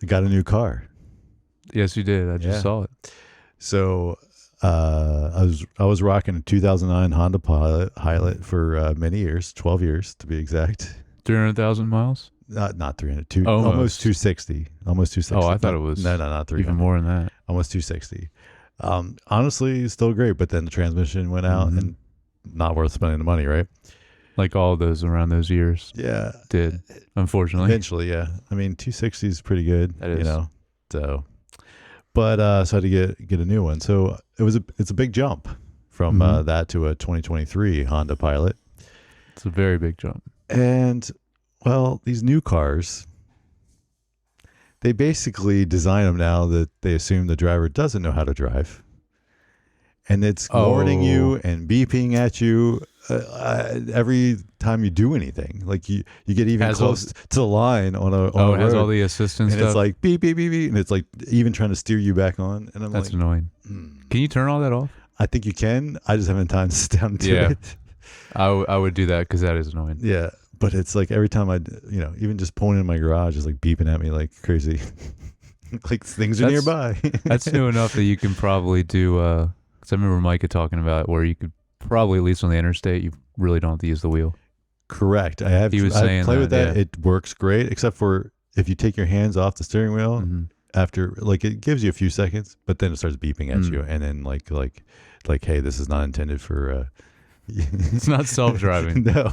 got a new car. Yes, you did. I just saw it. So I was rocking a 2009 Honda Pilot for many years, 12 years to be exact. 300,000 miles? Not 300, almost 260. Almost 260. Oh, I thought it was not 300. Even more than that. Almost 260. Honestly, still great, but then the transmission went out and not worth spending the money, right? Like all of those around those years. Yeah. Did, unfortunately. Eventually, yeah. I mean, 260 is pretty good, That is. you know. So, but so I had to get a new one. So it's a big jump from that to a 2023 Honda Pilot. It's a very big jump. And well, these new cars, they basically design them now that they assume the driver doesn't know how to drive. And it's warning you and beeping at you every time you do anything. Like you get even close to the line on a it has all the assistance and stuff. it's like beep, beep, beep, beep. And it's like even trying to steer you back on. And That's annoying. Can you turn all that off? I think you can. I just haven't time to sit down and do it. I would do that because that is annoying. Yeah. But it's like every time even just pulling in my garage is like beeping at me like crazy. Like things are nearby. That's new enough that you can probably do, because I remember Micah talking about it, where you could probably, at least on the interstate, you really don't have to use the wheel. Correct. I play with that. Yeah. It works great, except for if you take your hands off the steering wheel after, like, it gives you a few seconds, but then it starts beeping at you. And then like, hey, this is not intended for, it's not self-driving. No.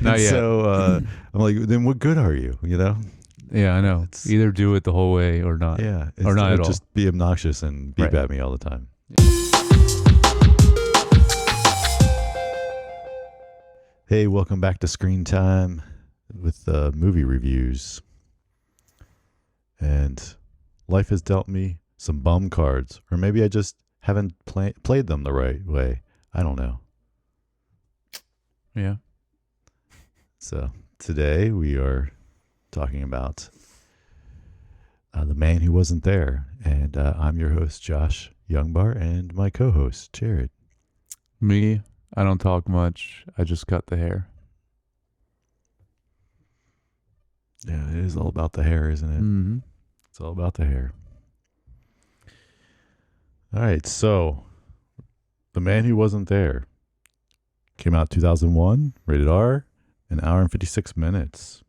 Not yet. So I'm like, then what good are you, you know? Yeah, I know. Either do it the whole way or not. Yeah. Or not at all. Just be obnoxious and beep at me all the time. Hey, welcome back to Screen Time with movie reviews. And life has dealt me some bum cards. Or maybe I just haven't played them the right way. I don't know. Yeah. So today we are talking about The Man Who Wasn't There. And I'm your host, Josh Youngbar, and my co-host, Jared. Me, I don't talk much. I just cut the hair. Yeah, it is all about the hair, isn't it? Mm-hmm. It's all about the hair. All right, so The Man Who Wasn't There came out 2001, rated R, an hour and 56 minutes.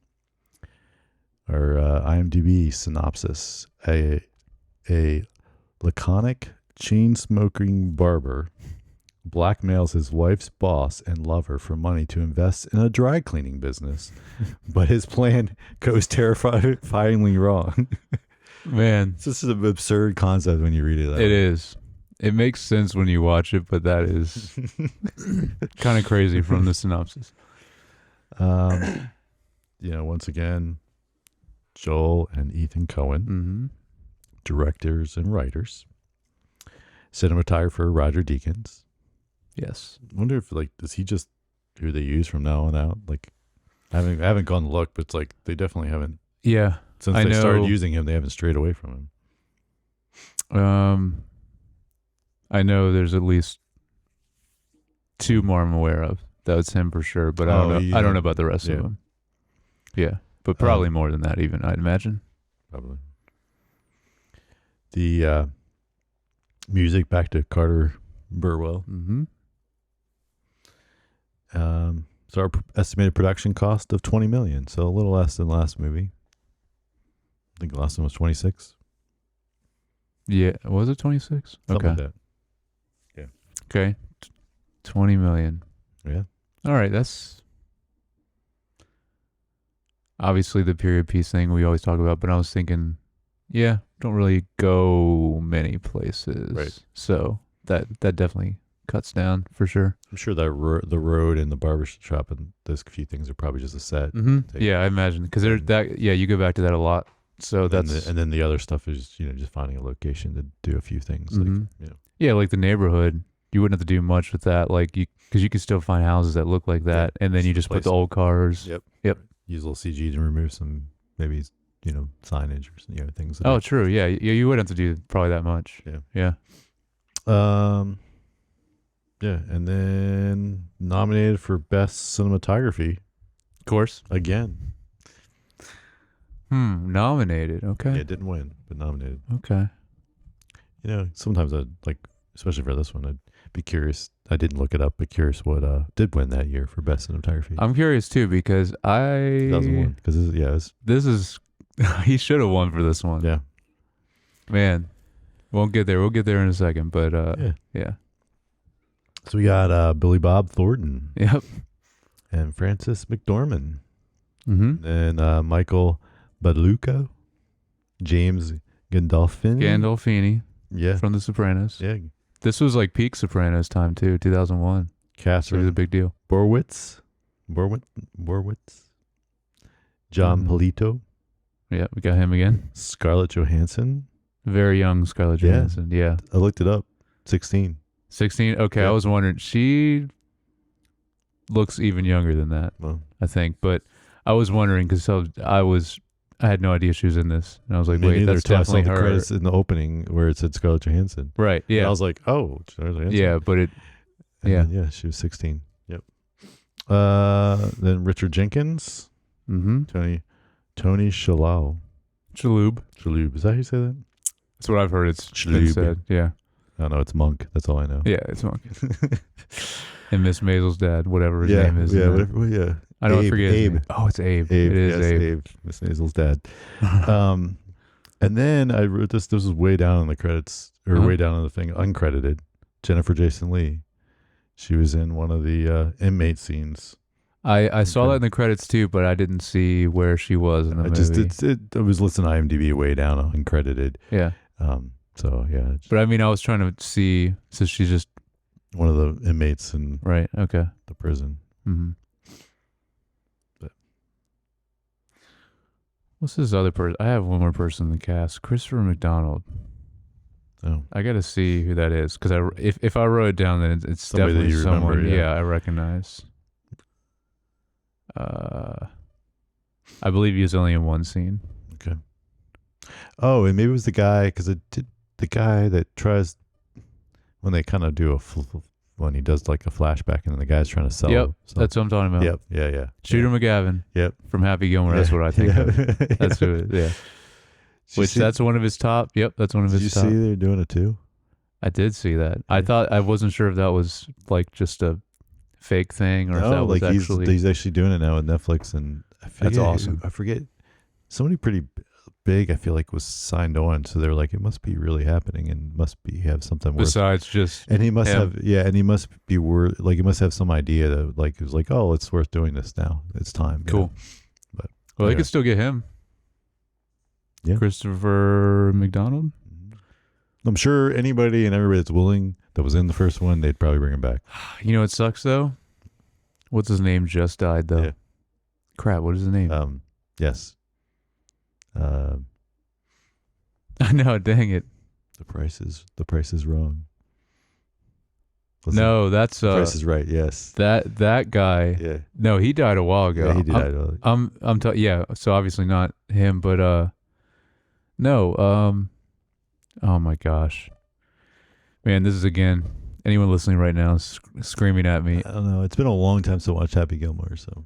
Our IMDb synopsis: a laconic chain-smoking barber blackmails his wife's boss and lover for money to invest in a dry cleaning business, but his plan goes terrifyingly wrong. Man, this is an absurd concept when you read it. It is. It makes sense when you watch it, but that is kind of crazy from the synopsis. Once again, Joel and Ethan Coen, directors and writers. Cinematographer Roger Deakins. Yes. I wonder if is he just who they use from now on out? Like, I haven't gone to look, but it's like they definitely haven't. Yeah. Since they started using him, they haven't strayed away from him. I know there's at least two more I'm aware of. That's him for sure, but I don't know. Yeah. I don't know about the rest of them. Yeah, but probably more than that, even I'd imagine. Probably. The music back to Carter Burwell. So our estimated production cost of $20 million, so a little less than the last movie. I think the last one was 26. Yeah, was it 26? Something like that. Yeah. Okay. 20 million. Yeah. All right, that's obviously the period piece thing we always talk about, but I was thinking, don't really go many places. Right. So that definitely cuts down for sure. I'm sure that the road and the barbershop and those few things are probably just a set. Yeah, I imagine, because you go back to that a lot. So and then the other stuff is just finding a location to do a few things. Like the neighborhood, you wouldn't have to do much with that, because you could still find houses that look like that, and then you just put the old cars. Yep. Use a little CG to remove some maybe signage or things. Oh, true. Yeah, you wouldn't have to do probably that much. Yeah. Yeah, and then nominated for Best Cinematography. Of course. Again. Nominated. Okay. Yeah, didn't win, but nominated. Okay. Sometimes I'd like, especially for this one, I'd be curious. I didn't look it up, but curious what did win that year for best cinematography. I'm curious too because 2001, because this is he should have won for this one. Yeah. Man, won't get there. We'll get there in a second, but yeah. So we got Billy Bob Thornton. Yep. And Frances McDormand. Mm-hmm. And Michael Baluco, James Gandolfini. Yeah. From The Sopranos. Yeah. This was like peak Sopranos time too, 2001. Catherine. It was a big deal. Borwitz. John Polito. Yeah, we got him again. Scarlett Johansson. Very young Scarlett Johansson. Yeah. I looked it up. 16. 16? Okay, yeah. I was wondering. She looks even younger than that, I think. But I was wondering because I had no idea she was in this. And I was like, wait, that's definitely her. I saw the credits in the opening where it said Scarlett Johansson. Right, yeah. And I was like, oh, Scarlett Johansson. Yeah, but yeah, she was 16. Yep. Then Richard Jenkins. Mm-hmm. Tony Shalhoub. Shalhoub. Is that how you say that? That's what I've heard. It's been said. Yeah. I don't know. It's Monk. That's all I know. Yeah, it's Monk. And Miss Maisel's dad, whatever his name is. Yeah, whatever. Yeah. I don't forget. Abe. Oh, it's Abe. It is Abe. Miss Maisel's dad. And then I wrote this. This was way down in the credits, or way down in the thing, uncredited. Jennifer Jason Leigh. She was in one of the inmate scenes. I saw that in the credits too, but I didn't see where she was in the movie. I was listening to IMDb way down, uncredited. Yeah. So yeah. But I mean, I was trying to see. So she's just one of the inmates in the prison. Mm-hmm. But what's this other person? I have one more person in the cast, Christopher McDonald. Oh, I got to see who that is because if I wrote it down, then it's somebody definitely that you someone. Remember, I recognize. I believe he was only in one scene. Okay. Oh, and maybe it was the guy because the guy that tries when they kind of do when he does like a flashback and then the guy's trying to sell. Yep, that's what I'm talking about. Yep, yeah. Shooter McGavin. Yep, from Happy Gilmore. That's what I think of. That's who it is. Yeah. That's one of his top. Yep, that's one of his top. Did you see they're doing it too? I did see that. Yeah. I wasn't sure if that was like just a fake thing or if that was actually. He's actually doing it now with Netflix, and I forget, that's awesome. I forget somebody pretty big. I feel like was signed on, so they're like, it must be really happening, and must be have something besides just. And he must have, and he must be like he must have some idea that like it was like, oh, it's worth doing this now. It's time. Cool. But they could still get him. Yeah, Christopher McDonald. I'm sure anybody and everybody that's willing that was in the first one, they'd probably bring him back. You know what sucks though? What's his name just died though? Yeah. Crap, what is his name? Yes. I know, dang it. The price is wrong. No, that's The Price is Right. Yes. That guy. Yeah. No, he died a while ago. Yeah, he died. Yeah, so obviously not him, but no, oh my gosh. Man, this is again anyone listening right now is screaming at me. I don't know. It's been a long time since I watched Happy Gilmore, so.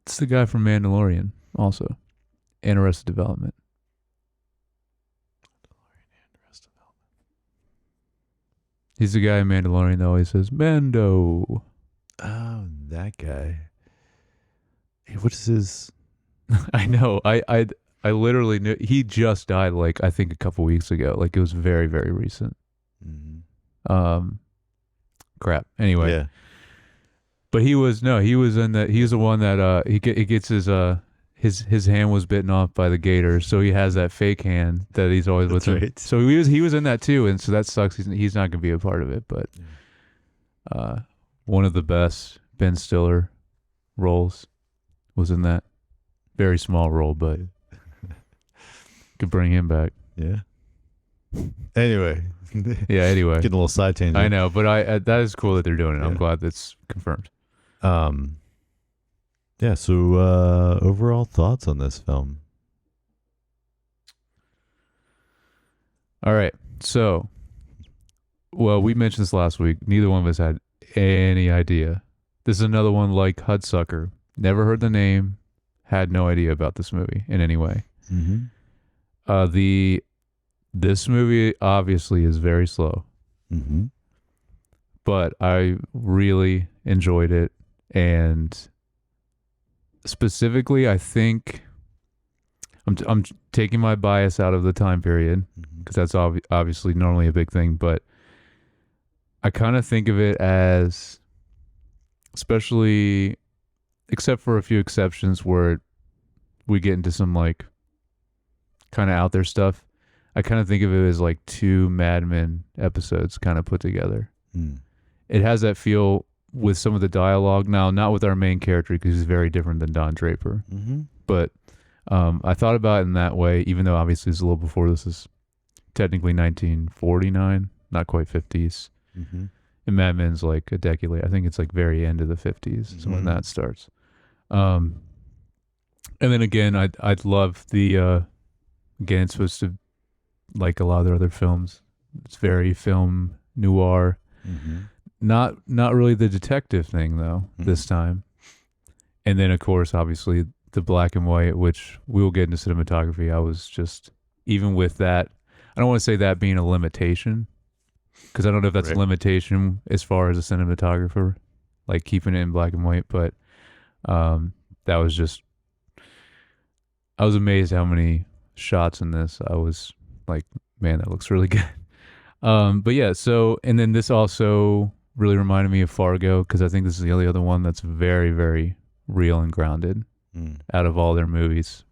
It's the guy from Mandalorian also. And Arrested Development. He's the guy in Mandalorian that always says, Mando. Oh, that guy. Hey, what is his? I know. I literally knew. He just died, like, I think a couple weeks ago. Like, it was very, very recent. Mm-hmm. Crap. Anyway. Yeah. But he was in that. He's the one that he gets his hand was bitten off by the gator, so he has that fake hand that he's always with him. Right. So he was in that too, and so that sucks. He's not gonna be a part of it, but one of the best Ben Stiller roles was in that. Very small role, but could bring him back. Yeah. Anyway. Yeah. Anyway, getting a little side tangent. I know, but that is cool that they're doing it. Yeah. I'm glad that's confirmed. Yeah, so overall thoughts on this film? All right. So, well, we mentioned this last week. Neither one of us had any idea. This is another one like Hudsucker. Never heard the name, had no idea about this movie in any way. This movie obviously is very slow, but I really enjoyed it, and specifically, I think I'm taking my bias out of the time period because that's obviously normally a big thing, but I kind of think of it as, especially, except for a few exceptions where we get into some like kind of out there stuff, I kind of think of it as like two Mad Men episodes kind of put together. It has that feel with some of the dialogue. Now, not with our main character because he's very different than Don Draper, but I thought about it in that way, even though obviously it's a little before. This is technically 1949, not quite 50s. And Mad Men's like a decade later. I think it's like very end of the 50s. So when that starts. And then again, I'd love the, again, it's supposed to, like a lot of their other films, it's very film noir. Not really the detective thing though, this time. And then of course, obviously the black and white, which we will get into cinematography. I was just, even with that, I don't want to say that being a limitation, because I don't know if that's a limitation as far as a cinematographer, like keeping it in black and white, but that was just, I was amazed how many shots in this. I was like, man, that looks really good. But yeah, so, and then this also really reminded me of Fargo, because I think this is the only other one that's very, very real and grounded out of all their movies.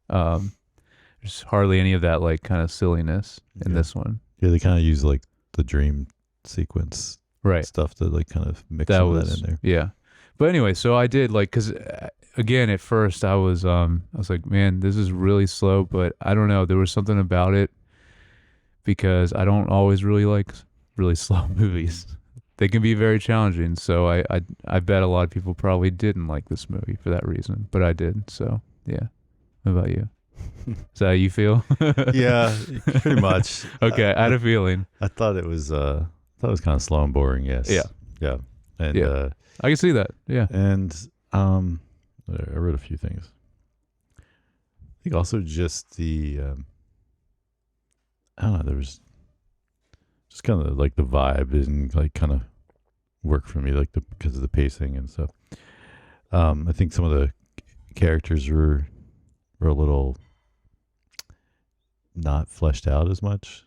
There's hardly any of that like kind of silliness in this one. Yeah, they kind of use like the dream sequence stuff to like kind of mix that in there. Yeah. But anyway, so I did like, because again, at first I was like, man, this is really slow, but I don't know, there was something about it, because I don't always really like really slow movies. They can be very challenging. So I bet a lot of people probably didn't like this movie for that reason, but I did. So yeah. What about you? Is that how you feel? Yeah, pretty much. Okay, I had a feeling. I thought it was kind of slow and boring. Yes. Yeah. And I can see that. Yeah. And I wrote a few things. I think also just the I don't know, there was just kind of like the vibe didn't like kind of work for me, like because of the pacing and stuff. I think some of the characters were a little not fleshed out as much.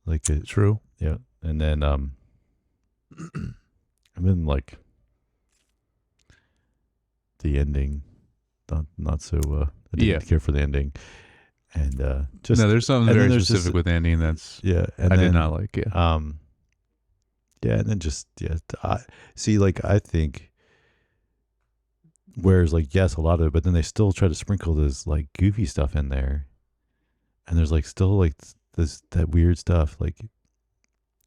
Like it, true. Yeah. And then like the ending, not so I didn't care for the ending. And just, no, there's something very specific with ending that's I did not like. And then just I think, whereas like yes, a lot of it, but then they still try to sprinkle this like goofy stuff in there, and there's like still like that weird stuff like,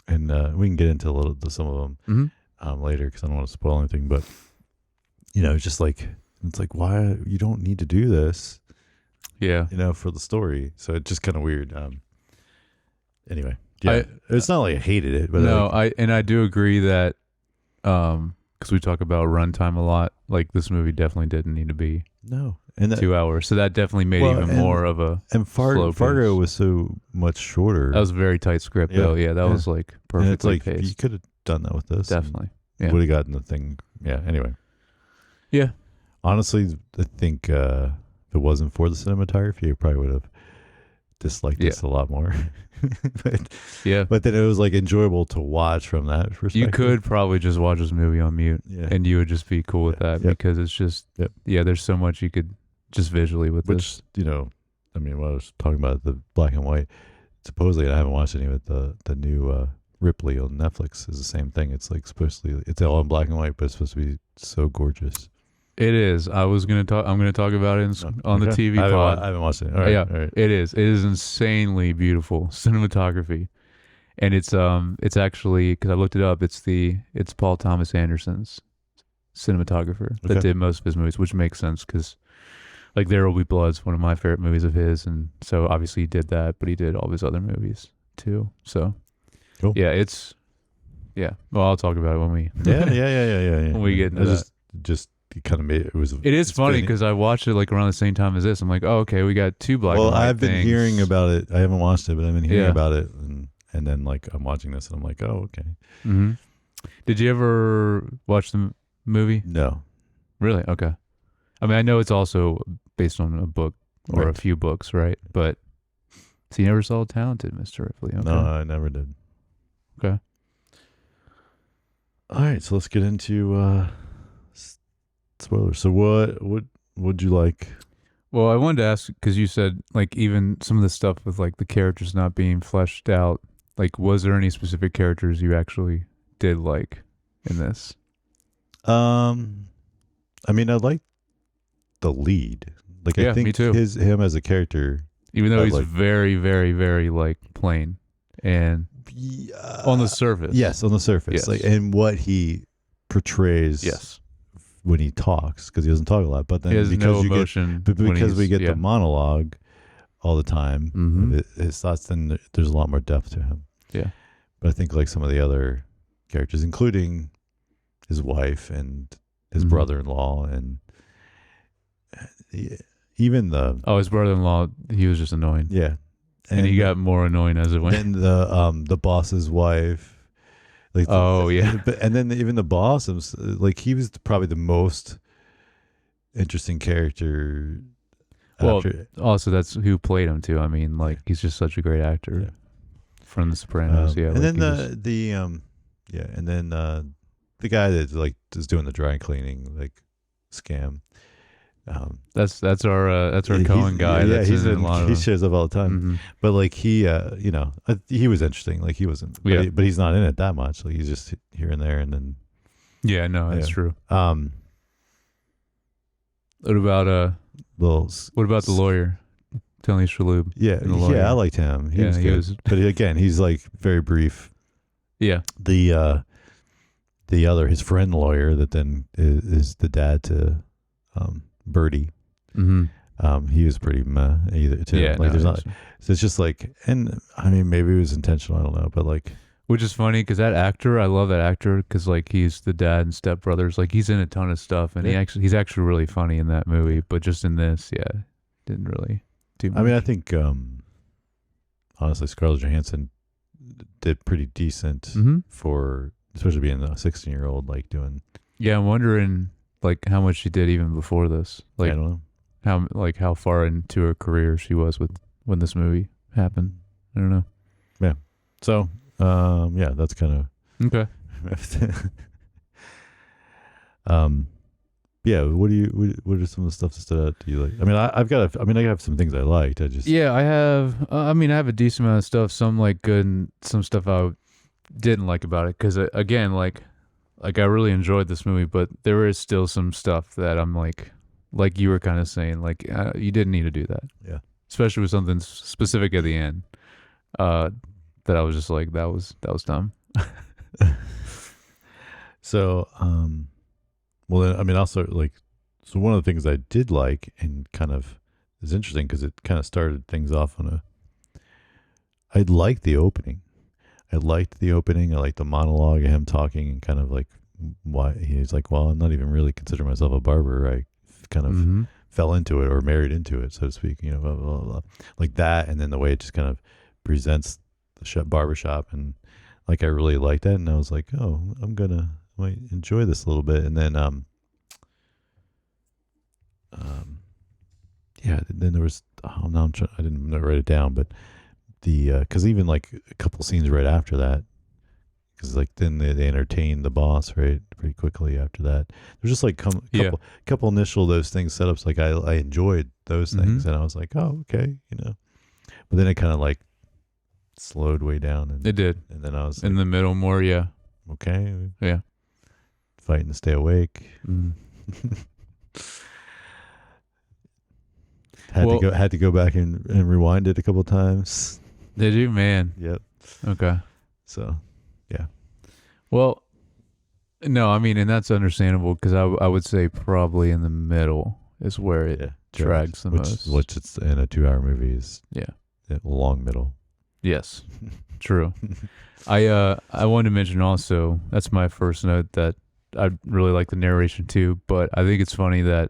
and we can get into some of them later because I don't want to spoil anything, but it's just like, it's like, why you don't need to do this. Yeah. For the story. So it's just kind of weird. Anyway, yeah, it's not like I hated it, but no, I do agree that, because we talk about runtime a lot, like this movie definitely didn't need to be 2 hours. So that definitely made even more of a slow pace. Fargo was so much shorter. That was a very tight script though. Yeah, that was like perfectly paced. You could have done that with this. Definitely. Yeah. Would have gotten the thing. Yeah. Anyway. Yeah. Honestly, I think if it wasn't for the cinematography, I probably would have disliked this a lot more. But then it was like enjoyable to watch from that perspective. You could probably just watch this movie on mute and you would just be cool with that because it's just, there's so much you could just visually with this. Which, I mean, when I was talking about the black and white, supposedly, I haven't watched any of it, the new Ripley on Netflix is the same thing. It's like it's all in black and white, but it's supposed to be so gorgeous. It is. I'm going to talk about it on the TV pod. I haven't watched it. All right, all right. It is. It is insanely beautiful cinematography, and it's actually, because I looked it up. It's Paul Thomas Anderson's cinematographer that did most of his movies, which makes sense because, like, There Will Be Blood's one of my favorite movies of his, and so obviously he did that, but he did all of his other movies too. So, cool. Well, I'll talk about it when we when we get into that. Just it kind of made it was. It is funny because I watched it like around the same time as this. I'm like, oh, okay, we got two black. Well, and white I've been things. hearing about it. I haven't watched it, but I've been hearing about it, and then like I'm watching this, and I'm like, oh, okay. Mm-hmm. Did you ever watch the movie? No. Really? Okay. I mean, I know it's also based on a book or a few books, right? But so you never saw Talented, Mr. Ripley? Okay. No, I never did. Okay. All right, so let's get into spoilers. So what would you like? Well, I wanted to ask because you said like even some of the stuff with like the characters not being fleshed out. Like, was there any specific characters you actually did like in this? I mean, I like the lead. Like, yeah, I think me too. him as a character, even though he's very, very, very like plain and on the surface. Yes, on the surface. Yes. Like, and what he portrays. Yes. When he talks, because he doesn't talk a lot, but then he has because no emotion, because we get the monologue all the time, mm-hmm. his thoughts, then there's a lot more depth to him. Yeah, but I think like some of the other characters, including his wife and his brother-in-law, and even his brother-in-law, he was just annoying. Yeah, and he got more annoying as it went. And the boss's wife. Like and then even the boss, like he was probably the most interesting character. Well, also that's who played him too. I mean, like he's just such a great actor from The Sopranos. And then and then the guy that like is doing the dry cleaning like scam. That's our Coen guy. Yeah, he shows up all the time. Mm-hmm. But like he was interesting. Like he wasn't, but he's not in it that much. Like he's just here and there, and then. Yeah, no, that's true. What about the lawyer, Tony Shalhoub? Yeah, I liked him. He was good. But again, he's like very brief. Yeah. The other his friend lawyer that then is the dad to Birdie. Mm-hmm. He was pretty meh either too. Yeah, like there's not. So it's just like, and I mean maybe it was intentional. I don't know, but like, which is funny because that actor, I love that actor because like he's the dad in Step Brothers. Like he's in a ton of stuff, and he's actually really funny in that movie. But just in this, didn't really do much. I mean, I think honestly, Scarlett Johansson did pretty decent for, especially being a 16-year-old, like doing. Yeah, I'm wondering like how much she did even before this. Like I don't know. How far into her career she was when this movie happened. I don't know. Yeah. So that's kind of okay. What are some of the stuff that stood out to you? Like, I mean, I have some things I liked. I have. I have a decent amount of stuff. Some like good, and some stuff I didn't like about it. Because again, like I really enjoyed this movie, but there is still some stuff that I'm like you were kind of saying, like you didn't need to do that. Yeah. Especially with something specific at the end. That I was just like, that was dumb. So, well, then, I mean, also like, so one of the things I did like and kind of is interesting because it kind of started things off I liked the opening. I liked the monologue of him talking and kind of like why he's like, well, I'm not even really considering myself a barber. I kind of fell into it or married into it, so to speak, blah, blah, blah, blah. Like that. And then the way it just kind of presents the barbershop, and like I really liked that, and I was like, oh, I might enjoy this a little bit. And then then there was I didn't write it down, but because even like a couple scenes right after that, because like then they entertain the boss right pretty quickly after that. There's just like couple initial those things setups, like I enjoyed those things, and I was like, oh, okay, but then it kind of like slowed way down, and it did, and then I was in the middle more. Okay, fighting to stay awake. Had to go back and rewind it a couple times. Did you, man? Yep. Okay. So, yeah. Well, no, I mean, and that's understandable because I would say probably in the middle is where it drags the most. Which it's in a 2-hour movie is a long middle. Yes, true. I wanted to mention also, that's my first note, that I really like the narration too. But I think it's funny that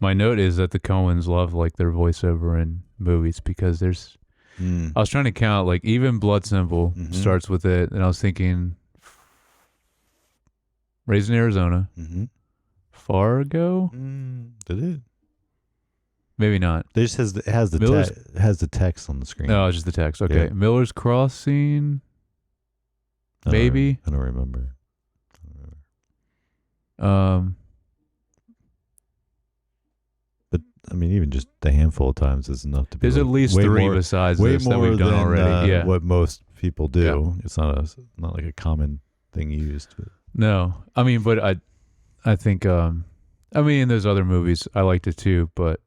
my note is that the Coens love like their voiceover in movies because there's. I was trying to count like even Blood Simple starts with it, and I was thinking Raised in Arizona, Fargo. Did it? Maybe not. It just has the text on the screen. No, it's just the text. Okay, Yeah. Miller's Crossing. Maybe. I don't remember. But I mean, even just a handful of times is enough to be. There's at least three besides way this more that we've done than, already. Yeah, what most people do. Yeah. It's not like a common thing used. But. No, I mean, but I think I mean, there's other movies I liked it too, but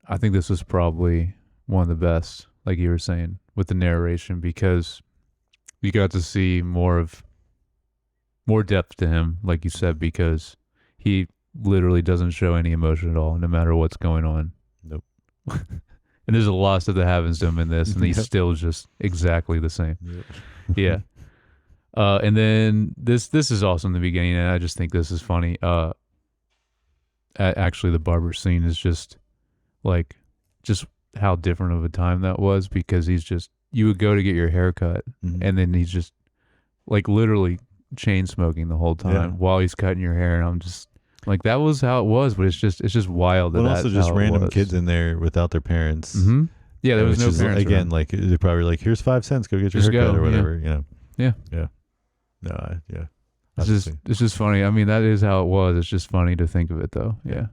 I think this was probably one of the best, like you were saying, with the narration because you got to see more depth to him, like you said, because he literally doesn't show any emotion at all, no matter what's going on. Nope. And there's a lot of stuff that happens to him in this, and he's still just exactly the same. Yep. Yeah. And then this is also in the beginning, and I just think this is funny. Actually, the barber scene is just how different of a time that was because you would go to get your hair cut, and then he's just like literally chain smoking the whole time while he's cutting your hair, and I'm just like, that was how it was, but it's just wild. But also just random kids in there without their parents. Mm-hmm. Yeah, there was no parents again around. Like they're probably like, here's 5 cents, go get your haircut or whatever. Yeah. Yeah. No, yeah. It's just funny. I mean, that is how it was. It's just funny to think of it, though. Yeah.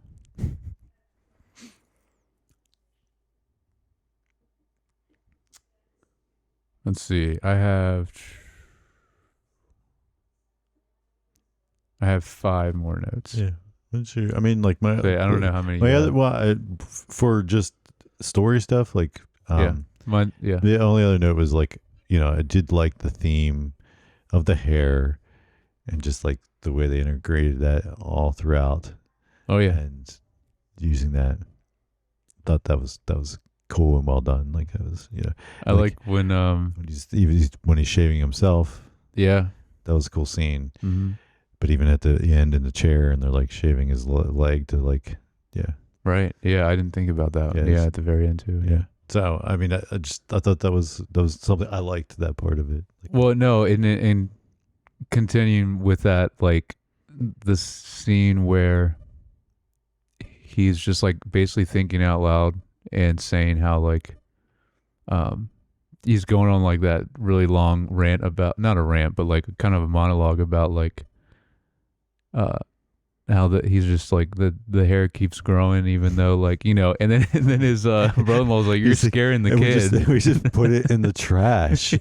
Let's see. I have 5 more notes. Yeah. I mean, like I don't know how many. For just story stuff, like The only other note was like, I did like the theme of the hair and just like the way they integrated that all throughout. Oh yeah, and using that, thought that was cool and well done. Like it was, I like when he's shaving himself. Yeah, that was a cool scene. Mm-hmm. But even at the end in the chair, and they're like shaving his leg to like, right. Yeah, I didn't think about that. Yeah, at the very end too. Yeah. So I mean, I thought that was something I liked, that part of it. Like, well, no, in continuing with that, like the scene where he's just like basically thinking out loud and saying how like he's going on like that really long rant about, not a rant, but like kind of a monologue about like how he's just like the hair keeps growing even though like, and then his brother-in-law's like, you're scaring the kid. We just put it in the trash.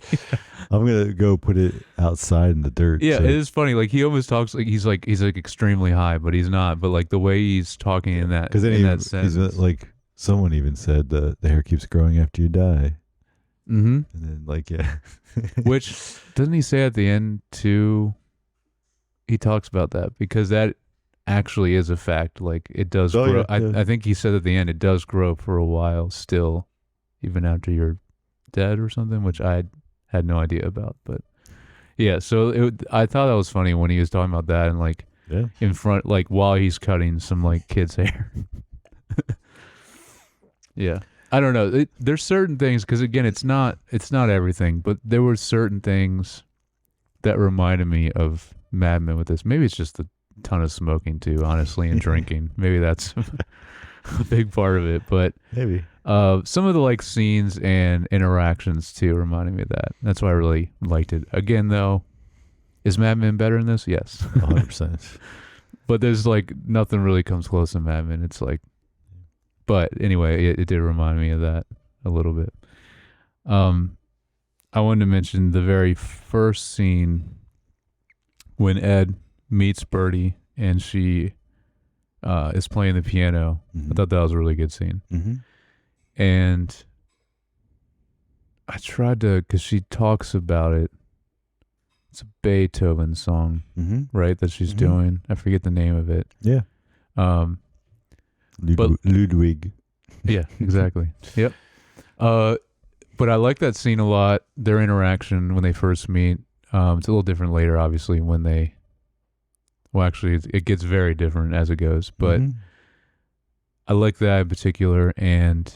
I'm gonna go put it outside in the dirt. Yeah, so. It is funny. Like he almost talks like he's like extremely high, but he's not. But like the way he's talking in that, because that sense, he's like someone even said the hair keeps growing after you die. Mm-hmm. And then like which doesn't he say at the end too? He talks about that because that actually is a fact. Like it does grow. Yeah. I think he said at the end it does grow for a while still, even after you're dead or something, which I had no idea about. But yeah, so I thought that was funny when he was talking about that and like in front, like while he's cutting some like kid's hair. Yeah, I don't know. There's certain things, because again, it's not everything, but there were certain things that reminded me of Mad Men with this. Maybe it's just a ton of smoking too, honestly, and drinking. Maybe that's a big part of it. But maybe some of the like scenes and interactions too reminded me of that. That's why I really liked it. Again, though, is Mad Men better than this? Yes, 100%. But there's like nothing really comes close to Mad Men. It's like, but anyway, it did remind me of that a little bit. I wanted to mention the very first scene when Ed meets Birdie and she is playing the piano. Mm-hmm. I thought that was a really good scene. Mm-hmm. And I tried to, because she talks about it. It's a Beethoven song, right, that she's doing. I forget the name of it. Yeah. Ludwig. Yeah, exactly. Yep. But I like that scene a lot. Their interaction when they first meet. It's a little different later, obviously, when they Well, actually, it gets very different as it goes, but Mhm. I like that in particular. And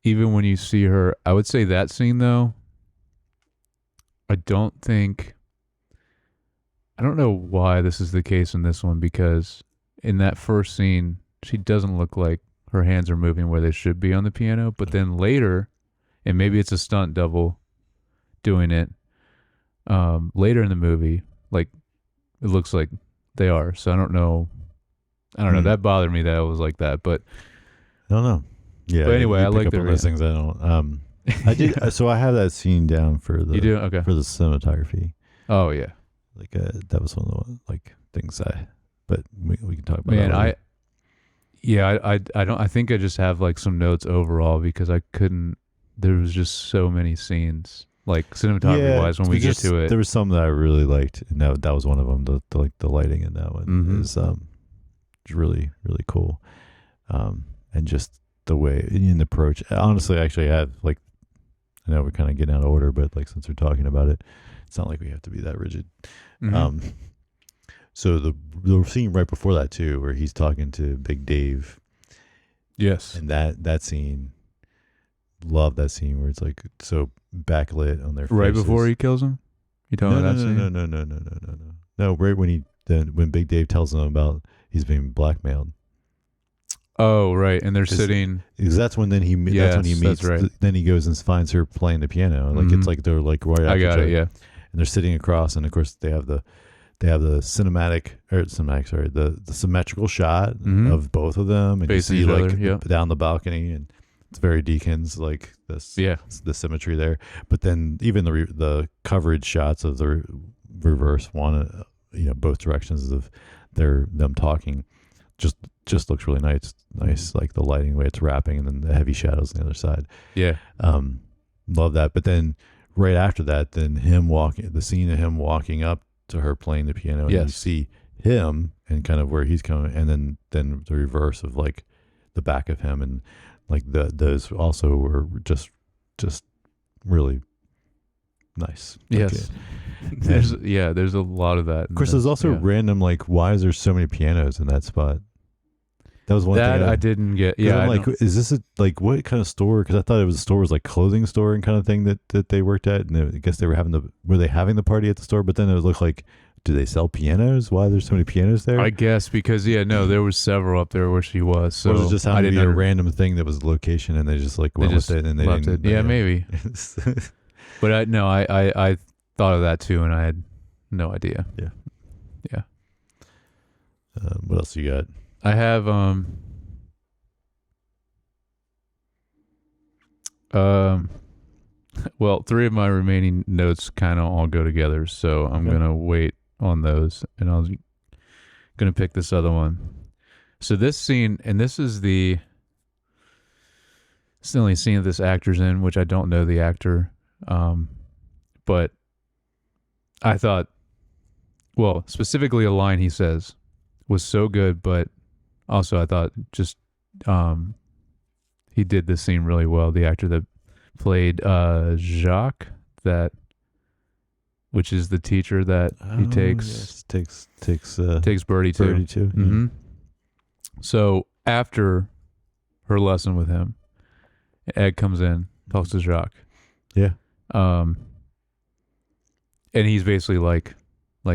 even when you see her, I would say that scene though, I don't know why this is the case in this one, because in that first scene, she doesn't look like her hands are moving where they should be on the piano. But then later, and maybe it's a stunt double doing it, later in the movie, like it looks like they are. So I don't know. That bothered me that it was like that. But I don't know. Yeah. But anyway, you I pick like up on those things. I don't. I did. So I have that scene down for the You do? Okay. for the cinematography. Oh yeah. Like that was one of the things but we can talk about Man, that later. I don't. I think I just have like some notes overall because I couldn't. There was just so many scenes, like cinematography wise. When we get to it, there was some that I really liked, and that was one of them. The lighting in that one is really really cool, and just the way in the approach. Honestly, I actually have I know we're kind of getting out of order, but since we're talking about it, it's not like we have to be that rigid. Mm-hmm. So the scene right before that too, where he's talking to Big Dave. Yes. And that scene, love that scene where it's so backlit on their faces. Right before he kills him? You talking about that scene? No. No, right when Big Dave tells him about he's being blackmailed. Oh, right. And they're sitting. Because that's when he meets. That's right. Then he goes and finds her playing the piano. It's like they're right after I got it, yeah. And they're sitting across, and of course they have the the symmetrical shot of both of them, and facing you see each other, down the balcony, and it's very Deakins, the symmetry there. But then even the coverage shots of the reverse one, both directions of them talking, just looks really nice. Like the lighting, the way it's wrapping, and then the heavy shadows on the other side. Yeah, love that. But then right after that, then the scene of him walking up to her playing the piano, and you see him and kind of where he's coming, and then the reverse of the back of him, and those also were just really nice. Yes. There's a lot of that. Of course, there's also random why is there so many pianos in that spot? That was one thing I didn't get. Yeah, I'm is this what kind of store? Because I thought it was a store, was clothing store and kind of thing that they worked at, and I guess they were having the party at the store? But then it looked like, do they sell pianos? Why there's so many pianos there? I guess because there was several up there where she was. So or was it just happened to be a random thing that was the location, and they just went with it, and they left didn't. It. Yeah, maybe. But I thought of that too, and I had no idea. Yeah. Yeah. What else you got? I have well, 3 of my remaining notes kind of all go together, so I'm gonna wait on those, and I was gonna pick this other one. So this scene, and it's the only scene that this actor's in, which I don't know the actor, but I thought, well, specifically a line he says was so good, but also I thought just he did this scene really well. The actor that played Jacques, which is the teacher that he takes Birdie to. Mm-hmm. So after her lesson with him, Ed comes in, talks to Jacques. Yeah. And he's basically like,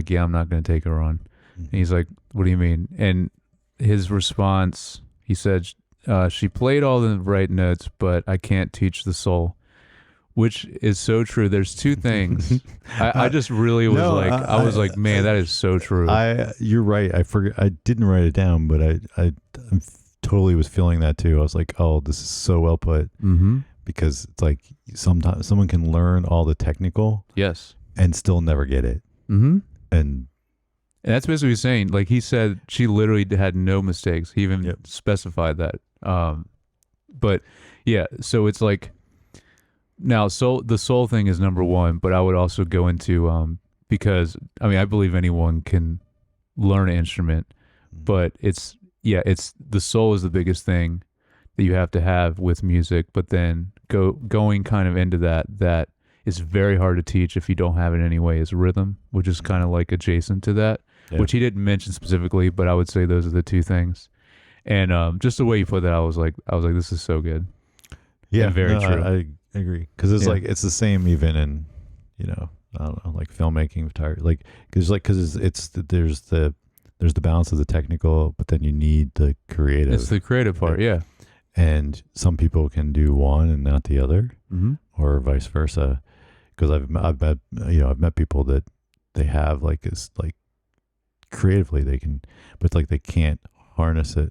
yeah, I'm not going to take her on. And he's like, what do you mean? And his response, he said, she played all the right notes, but I can't teach the soul, which is so true. There's 2 things. I just really was I was like, man, that is so true. You're right. I forget. I didn't write it down, but I totally was feeling that too. I was like, oh, this is so well put. Mm-hmm. Because it's sometimes someone can learn all the technical, yes, and still never get it. Mm-hmm. And that's basically what he's saying. Like he said, she literally had no mistakes. He even specified that. But yeah, so it's now, the soul thing is number 1, but I would also go into, because I believe anyone can learn an instrument, but it's the soul is the biggest thing that you have to have with music, but then going kind of into that is very hard to teach if you don't have it anyway, is rhythm, which is kind of adjacent to that. which he didn't mention specifically, but I would say those are the two things. And just the way you put that, I was like, this is so good. Yeah, and very true. I agree, because it's like it's the same even in, I don't know, like filmmaking, like because there's the balance of the technical, but then you need the creative. It's the creative part, yeah. And some people can do one and not the other, or vice versa. Because I've met people that they have like this, like creatively they can, but it's like they can't harness it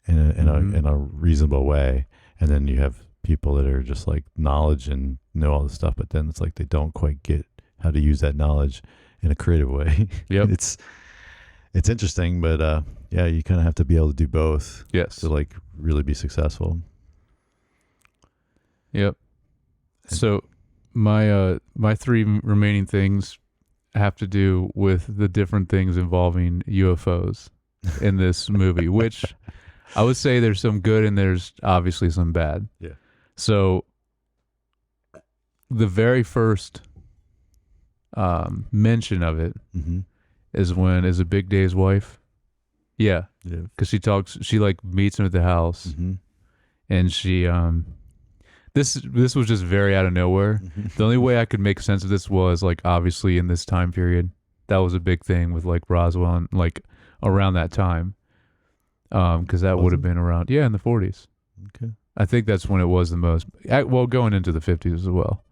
in a reasonable way. And then you have people that are just like knowledge and know all this stuff, but then it's like they don't quite get how to use that knowledge in a creative way. Yep. It's interesting, but yeah, you kind of have to be able to do both. Yes. To like really be successful. Yep. So my three remaining things have to do with the different things involving UFOs in this movie, which I would say there's some good and there's obviously some bad. Yeah. So the very first mention of it is a Big Dave's wife. Yeah. Because she like meets him at the house, and she this was just very out of nowhere. The only way I could make sense of this was like obviously in this time period, that was a big thing with like Roswell and like around that time, because that would have been around in the 40s. Okay. I think that's when it was the most. Well, going into the 50s as well.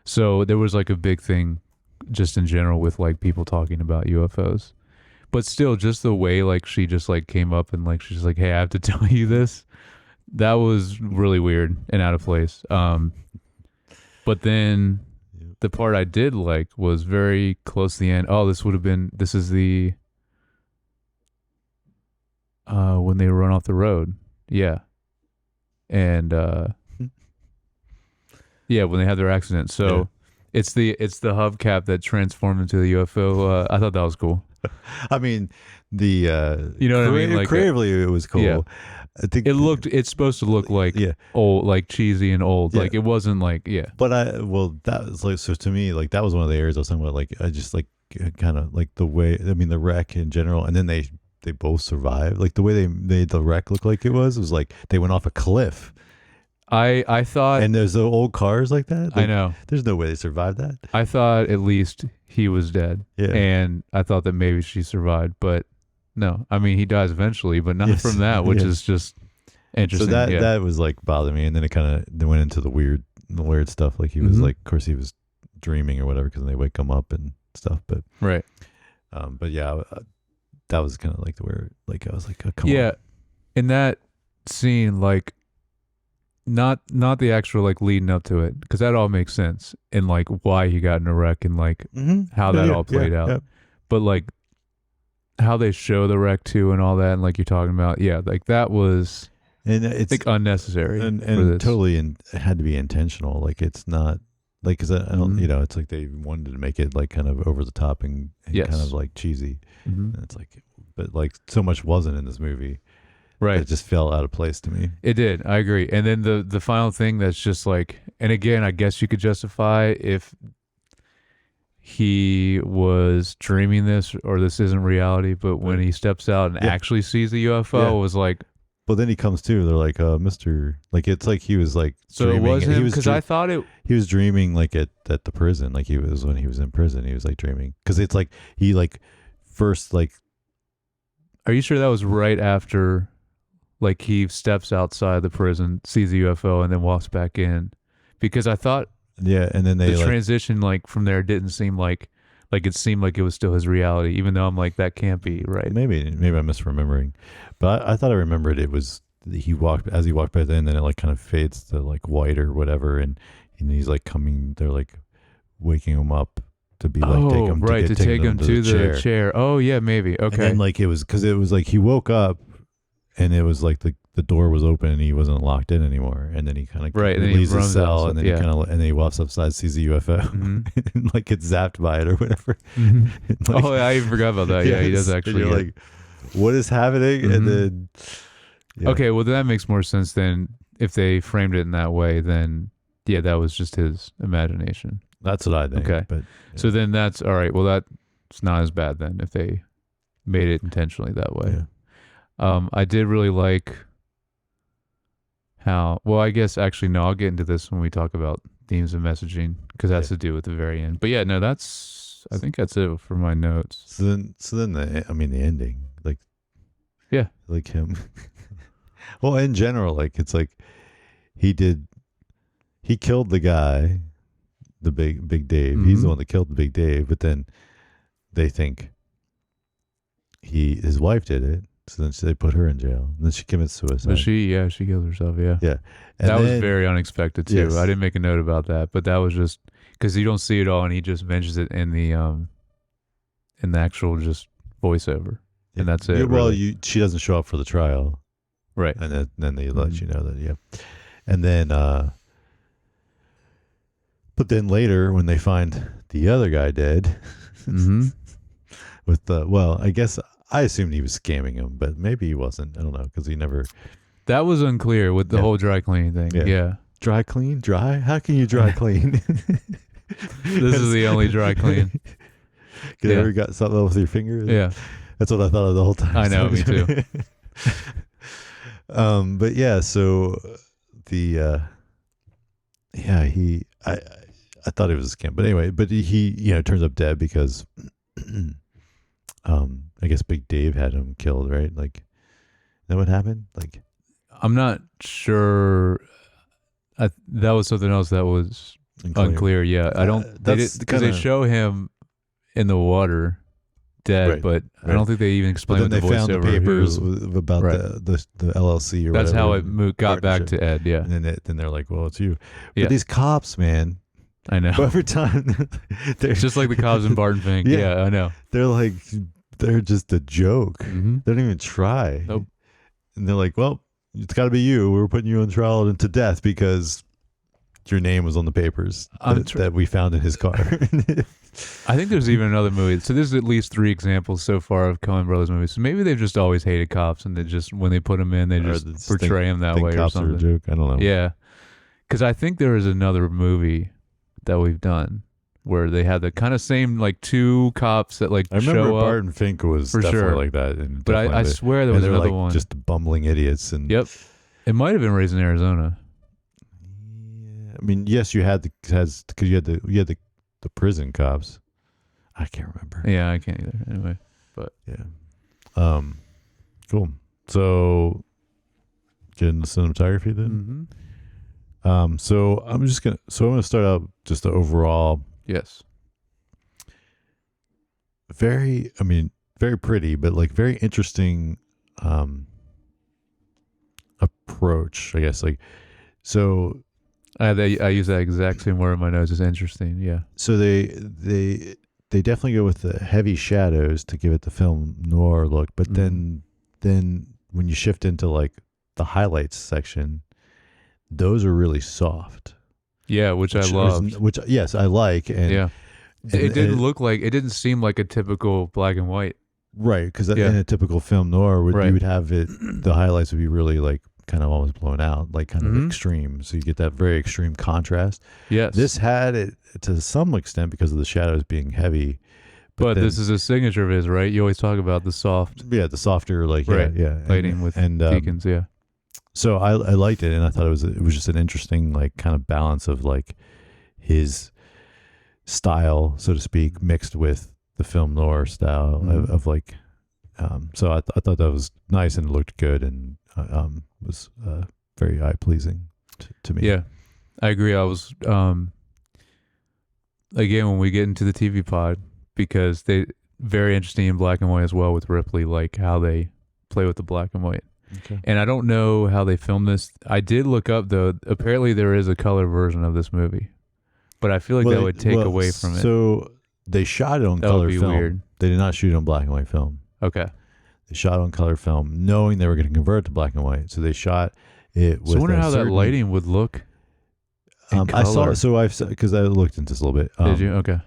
So there was like a big thing just in general with like people talking about UFOs. But still, just the way like she just like came up and like she's like, "Hey, I have to tell you this." That was really weird and out of place. But then the part I did like was very close to the end. Oh, this is the when they run off the road. Yeah. And yeah, when they had their accident. So it's the hubcap that transformed into the UFO. I thought that was cool. I mean, you know what I mean? Like creatively, it was cool. Yeah. I think it's supposed to look like old, like cheesy and old. Like it wasn't like But that was like, so to me, like that was one of the areas I was talking about. Like I just like kind of like the way, I mean, the wreck in general, and then they both survived. Like the way they made the wreck look like it was like they went off a cliff. I thought, and there's the old cars like that. Like, I know. There's no way they survived that. I thought at least he was dead. Yeah. And I thought that maybe she survived, but no. I mean, he dies eventually, but not from that, which is just interesting. So that was like bothering me, and then it kind of went into the weird stuff. Like he was like, of course, he was dreaming or whatever because they wake him up and stuff. But right. But yeah, that was kind of like where like I was like, oh, come on. Yeah, in that scene, like. Not the actual like leading up to it, because that all makes sense and like why he got in a wreck and like how that all played out. Yeah. But like how they show the wreck too and all that, and like you're talking about, like that was, and it's like unnecessary and for this. Totally, and it had to be intentional. Like it's not like, because I don't, it's like they wanted to make it like kind of over the top and kind of like cheesy. And it's like, but like so much wasn't in this movie. Right. It just fell out of place to me. It did. I agree. And then the final thing that's just like, and again, I guess you could justify if he was dreaming this or this isn't reality, but when he steps out and actually sees the UFO, it was like. Well, then he comes to, they're like, Mr. Like, it's like he was like so dreaming. It was him? Because I thought he was dreaming like at the prison. Like when he was in prison, he was like dreaming. Because it's like, he like first like. Are you sure that was right after. Like he steps outside the prison, sees the UFO, and then walks back in, because I thought, and then the transition like from there didn't seem like it seemed like it was still his reality, even though I'm like that can't be right. Maybe I'm misremembering, but I thought I remembered it was he walked back in, then it like kind of fades to like white or whatever, and he's like coming, they're like waking him up to be like take him to take him to the chair. Oh yeah, maybe okay. And then like it was because it was like he woke up. And it was like the door was open and he wasn't locked in anymore. And then he kind of leaves his cell and then he kind of and then he walks upside, sees the UFO, and like gets zapped by it or whatever. Like, I even forgot about that. Yeah, he does actually. And you're like, what is happening? And then okay, well that makes more sense than if they framed it in that way. Then that was just his imagination. That's what I think. Okay, but so then that's all right. Well, that's not as bad then if they made it intentionally that way. Yeah. I did really like how, well, I guess actually, no, I'll get into this when we talk about themes of messaging because that's to do with the very end. But yeah, no, I think that's it for my notes. So then the ending, like, yeah, like him. Well, in general, like, it's like he killed the guy, the Big Dave. Mm-hmm. He's the one that killed the Big Dave, but then they think his wife did it. So then they put her in jail. And then she commits suicide. But she killed herself, yeah. Yeah. And that was very unexpected, too. Yes. I didn't make a note about that, but that was just, because you don't see it all, and he just mentions it in the actual just voiceover. Yeah. And that's it. Yeah, well, really. she doesn't show up for the trial. Right. And then they let you know that, yeah. And then, but then later when they find the other guy dead, with I guess I assumed he was scamming him, but maybe he wasn't. I don't know, because he never. That was unclear with the whole dry cleaning thing. Yeah. Dry clean? Dry? How can you dry clean? This is the only dry clean. You ever got something with your fingers? Yeah. That's what I thought of the whole time. I know, me too. But yeah, so the I thought it was a scam, but anyway, but he turns up dead because I guess Big Dave had him killed, right? Like, is that what happened? Like, I'm not sure. That was something else that was unclear. Yeah, I don't. Because they show him in the water dead, right, but right. I don't think they even explained. But then they found the papers about the LLC or that's whatever. How it got back to Ed. Yeah, and then they're like, "Well, it's you." But these cops, man. I know. Every time they're just like the cops in Barton Fink. Yeah, I know. They're just a joke. Mm-hmm. They don't even try. Nope. And they're like, well, it's got to be you. We're putting you on trial and to death because your name was on the papers that we found in his car. I think there's even another movie. So there's at least 3 examples so far of Coen Brothers movies. So maybe they've just always hated cops, and they just, when they put them in, they just portray them that way or something. Cops are a joke. I don't know. Yeah. Because I think there is another movie that we've done where they had the kind of same, like, 2 cops that, like, I remember show up. Barton Fink was definitely like that. And but I swear there was another one. Just bumbling idiots. And yep. It might have been Raised in Arizona. Yeah. I mean, yes, you had because you had the prison cops. I can't remember. Yeah, I can't either. Anyway, but yeah. Cool. So get into cinematography then. Mm-hmm. So I'm gonna start out just the overall. Yes. Very pretty, but like very interesting approach, I guess. Like, so I use that exact same word in my notes. It's interesting. Yeah. So they definitely go with the heavy shadows to give it the film noir look, but then when you shift into like the highlights section, those are really soft. Yeah, which I loved. Which yes, I like. And yeah, it didn't seem like a typical black and white. Right, because in a typical film noir, you would have the highlights would be really like kind of almost blown out, like kind of extreme. So you get that very extreme contrast. Yes. This had it to some extent because of the shadows being heavy. But this is a signature of his, right? You always talk about the soft. Yeah, the softer, like, lighting with Deacons, yeah. So I liked it, and I thought it was just an interesting, like, kind of balance of, like, his style, so to speak, mixed with the film noir style of like, so I thought that was nice and it looked good and was very eye pleasing to me. Yeah, I agree. I was again when we get into the TV pod, because they very interesting in black and white as well with Ripley, like how they play with the black and white. Okay. And I don't know how they filmed this. I did look up though. Apparently there is a color version of this movie, but I feel like that would take away from it. So they shot it on color film. Weird. They did not shoot on black and white film. Okay. They shot on color film, knowing they were going to convert to black and white. So they shot it with. So I wonder how that lighting would look. I saw. So because I looked into this a little bit. Did you? Okay.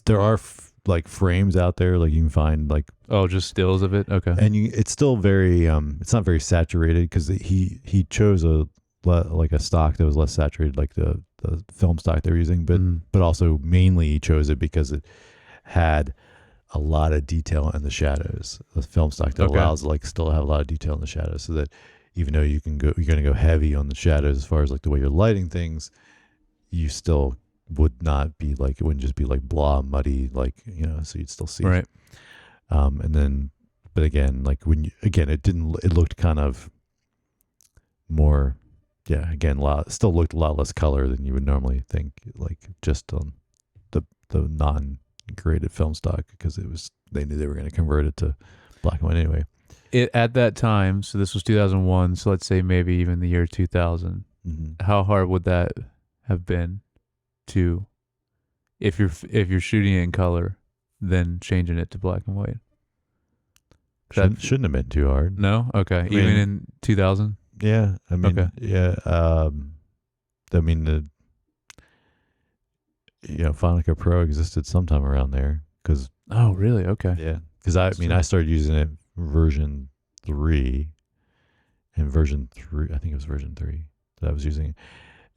There are like frames out there, like you can find like. Oh, just stills of it. Okay. And it's still very. It's not very saturated because he chose a stock that was less saturated, like the film stock they were using, but also mainly he chose it because it had a lot of detail in the shadows. The film stock that allows like still have a lot of detail in the shadows, so that even though you're going to go heavy on the shadows as far as like the way you're lighting things, you still would not be like, it wouldn't just be like blah muddy, like, so you'd still see. Right. And then, but again, like it looked kind of more, again, still looked a lot less color than you would normally think, like just on the non-graded film stock, because they knew they were going to convert it to black and white anyway. At that time, so this was 2001, so let's say maybe even the year 2000, how hard would that have been to, if you're shooting it in color, then changing it to black and white? Shouldn't have been too hard. No? Okay. Even in 2000? Yeah. I mean, okay. Yeah. I mean, Final Pro existed sometime around there. Oh, really? Okay. Yeah. Because I started using it version 3, and version 3, I think it was version 3 that I was using,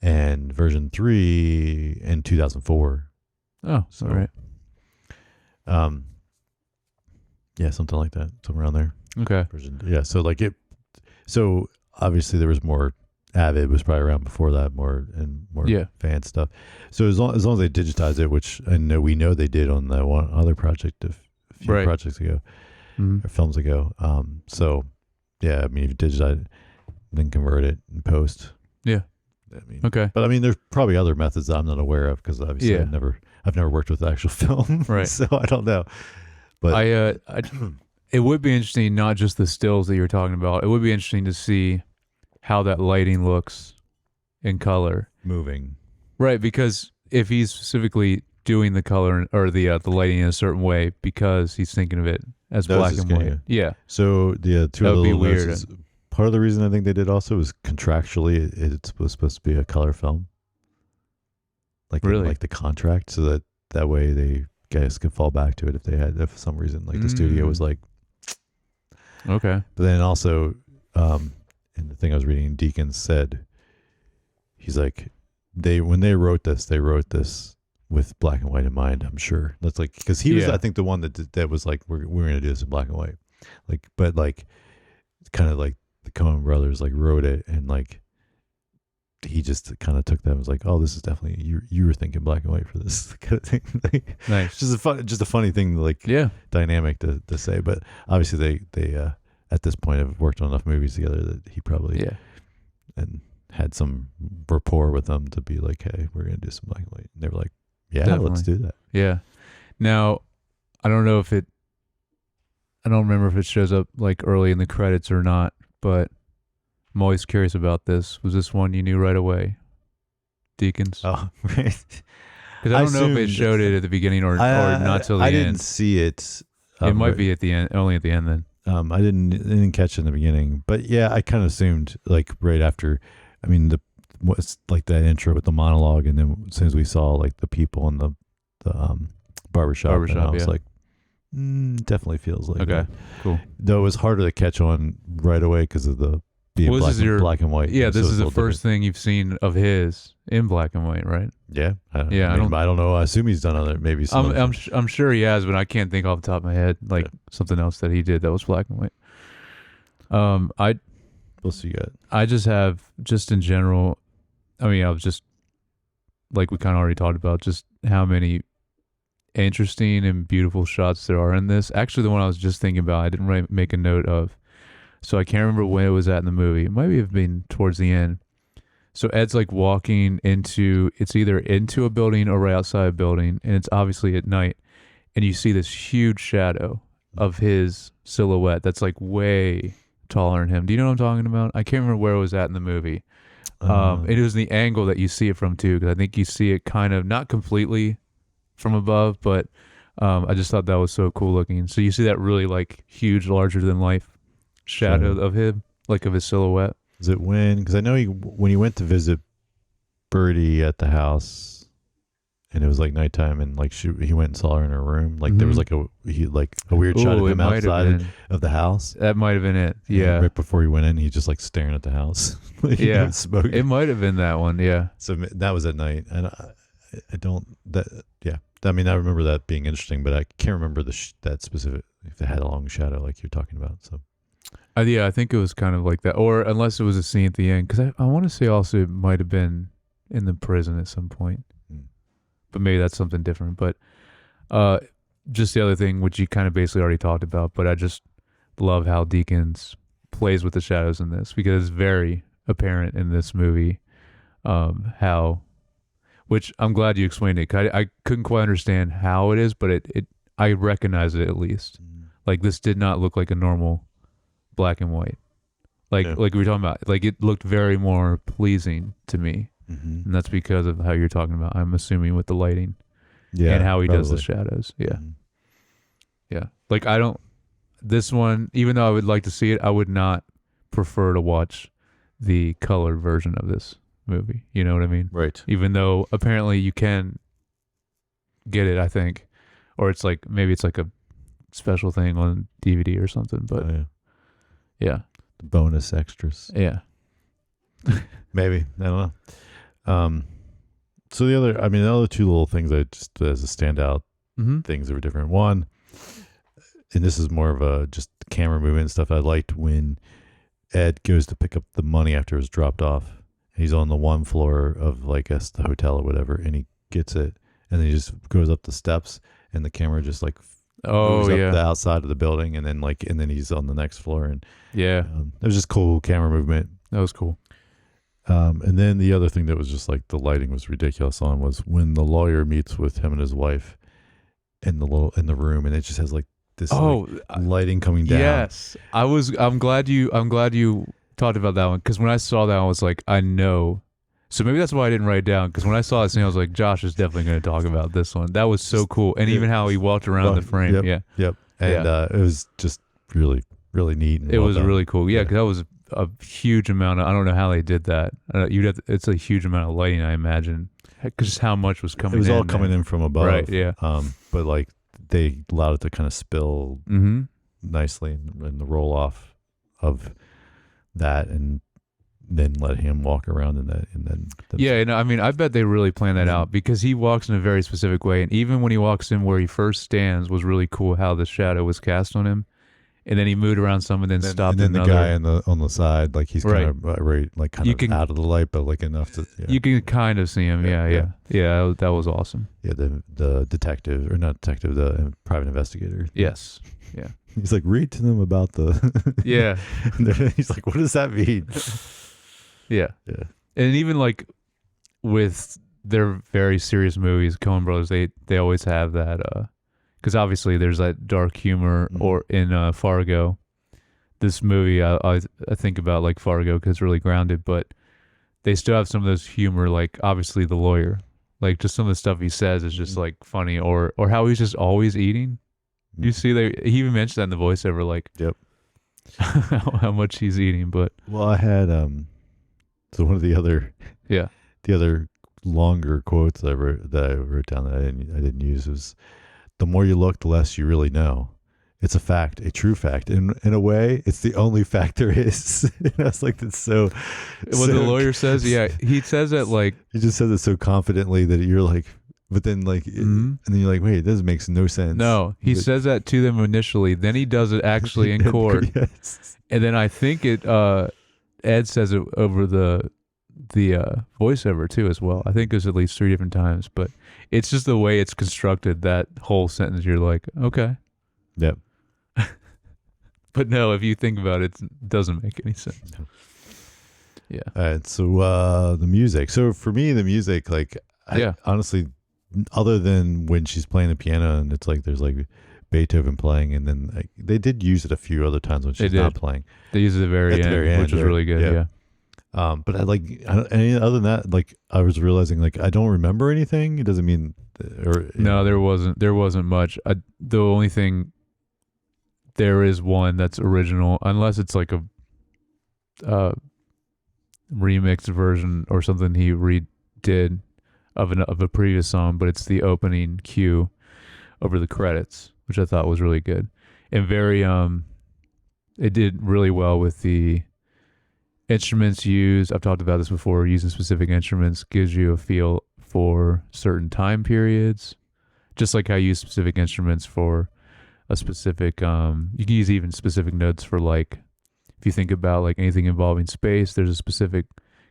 and version 3 in 2004. Oh, so, all right. Yeah, something like that, somewhere around there. Okay. So obviously there was more. Avid was probably around before that, more fan stuff. So as long as they digitized it, which we know they did on that one other project a few projects ago, or films ago. So yeah, I mean, if you digitize it, then convert it and post. Yeah. I mean, okay. But I mean, there's probably other methods that I'm not aware of, because obviously I've never worked with actual film, right? So I don't know. But it would be interesting, not just the stills that you were talking about. It would be interesting to see how that lighting looks in color, moving, right? Because if he's specifically doing the color or the lighting in a certain way because he's thinking of it as black and white, So the two that of would be the weird. Is, part of the reason I think they did also is contractually it was supposed to be a color film, like really, like the contract, so that way they guys could fall back to it if for some reason like the studio was like, okay. But then also, and the thing I was reading, Deakins said, he's like, when they wrote this with black and white in mind. I'm sure that's like, because he was, I think, the one that was like, we're going to do this in black and white, like, but like, kind of like the Coen Brothers like wrote it, and like he just kind of took that and was like, oh, this is definitely you were thinking black and white for this kind of thing. Like, nice. Just a funny thing, like dynamic to say. But obviously they at this point have worked on enough movies together that he probably and had some rapport with them to be like, hey, we're gonna do some black and white. And they were like, yeah, definitely. Let's do that. Yeah. Now, I don't remember if it shows up like early in the credits or not, but I'm always curious about this. Was this one you knew right away? Deakins? Oh, right. Because I don't know if it showed it at the beginning or not till the end. I didn't see it. It might be at the end, only at the end then. I didn't catch it in the beginning, but yeah, I kind of assumed like right after. I mean, what's like that intro with the monologue, and then as soon as we saw like the people in the barbershop, and I was like, definitely feels like okay, cool. Though it was harder to catch on right away because of the being black and white. Yeah, this is the first thing you've seen of his in black and white, right? Yeah, I don't know. I assuom he's done other maybe. I'm sure he has, but I can't think off the top of my head like something else that he did that was black and white. We'll see. I just have in general. I mean, I was just like we kind of already talked about just how many interesting and beautiful shots there are in this. Actually, the one I was just thinking about, I didn't make a note of, so I can't remember when it was at in the movie. It might have been towards the end. So Ed's like walking it's either into a building or right outside a building, and it's obviously at night, and you see this huge shadow of his silhouette that's like way taller than him. Do you know what I'm talking about? I can't remember where it was at in the movie. It was the angle that you see it from too, because I think you see it kind of not completely from above, but I just thought that was so cool looking. So you see that really like huge, larger than life shadow of him, like of his silhouette. Is it because I know when he went to visit Birdie at the house, and it was like nighttime, and like he went and saw her in her room. Like there was like a weird shot of him outside of the house. That might have been it. Yeah. Right before he went in, he's just like staring at the house. Like, smoking. It might have been that one. Yeah. So that was at night, and I don't. That I mean, I remember that being interesting, but I can't remember that specific, if they had a long shadow like you're talking about. So, Yeah, I think it was kind of like that, or unless it was a scene at the end, because I want to say also it might have been in the prison at some point, but maybe that's something different. But just the other thing, which you kind of basically already talked about, but I just love how Deakins plays with the shadows in this, because it's very apparent in this movie how, which I'm glad you explained it. 'Cause I couldn't quite understand how it is, but I recognize it at least. Like, this did not look like a normal black and white. Like we were talking about, like, it looked very more pleasing to me. And that's because of how you're talking about, I'm assuming, with the lighting and how he does the shadows. Yeah. Like, this one, even though I would like to see it, I would not prefer to watch the colored version of this movie. You know what I mean? Right. Even though apparently you can get it, I think, or it's like, maybe it's like a special thing on DVD or something, but yeah. The bonus extras. Yeah. Maybe. I don't know. So the other two little things that just as a standout things that were different. One, and this is more of a just camera movement and stuff. I liked when Ed goes to pick up the money after it was dropped off. He's on the one floor of, like, the hotel or whatever, and he gets it, and then he just goes up the steps, and the camera just like moves up the outside of the building, and then he's on the next floor, and it was just cool camera movement. That was cool. And then the other thing that was just like the lighting was ridiculous on was when the lawyer meets with him and his wife in the room, and it just has like this lighting coming down. Yes, I'm glad you talked about that one, because when I saw that, I was like, I know. So maybe that's why I didn't write it down, because when I saw that scene, I was like, Josh is definitely going to talk about this one. That was so cool, and even how he walked around the frame. Yep. And it was just really, really neat. And it was really cool. Yeah, because that was a huge amount of, I don't know how they did that. It's a huge amount of lighting, I imagine, because just how much was coming in. It was all coming in from above. Right, yeah. But like they allowed it to kind of spill nicely in the roll off of that, and then let him walk around I mean, I bet they really planned that out, because he walks in a very specific way, and even when he walks in where he first stands was really cool how the shadow was cast on him, and then he moved around some and then stopped. And then the guy on the side, like he's kind of out of the light, but like enough to you can kind of see him. Yeah. That was awesome. Yeah, the detective, or not detective, the private investigator. Yes. Yeah. He's like, read to them about the yeah. He's like, what does that mean? Yeah. And even like with their very serious movies, Coen Brothers, they always have that, because obviously there's that dark humor, or in Fargo. This movie, I think about like Fargo because it's really grounded, but they still have some of those humor, like obviously the lawyer, like just some of the stuff he says is just like funny, or how he's just always eating. You see, he even mentioned that in the voiceover, like how much he's eating. But I had so one of the other longer quotes that I wrote down that I didn't use was, the more you look, the less you really know. It's a fact, a true fact. In a way, it's the only fact there is. And I was like, that's so. What the lawyer says, he says that like. He just says it so confidently that you're like, but then like, and then you're like, wait, this makes no sense. No, he says that to them initially. Then he does it actually in court. Yes. And then I think Ed says it over the voiceover too as well. I think there's at least 3 different times, but it's just the way it's constructed, that whole sentence, you're like, okay. Yep. But no, if you think about it, it doesn't make any sense. No. Yeah. All right, so the music. So for me, the music, like, honestly, other than when she's playing the piano and it's like there's like Beethoven playing, and then like, they did use it a few other times when she's not playing. They used it at the very end, which was really good. Yeah. But any other than that, like I was realizing, like I don't remember anything. It doesn't mean, no, there wasn't much. The only thing, there is one that's original, unless it's like a remixed version or something he redid of a previous song, but it's the opening cue over the credits, which I thought was really good and very it did really well with the instruments used. I've talked about this before. Using specific instruments gives you a feel for certain time periods, just like how you use specific instruments for a specific you can use even specific notes for, like, if you think about like anything involving space, there's a specific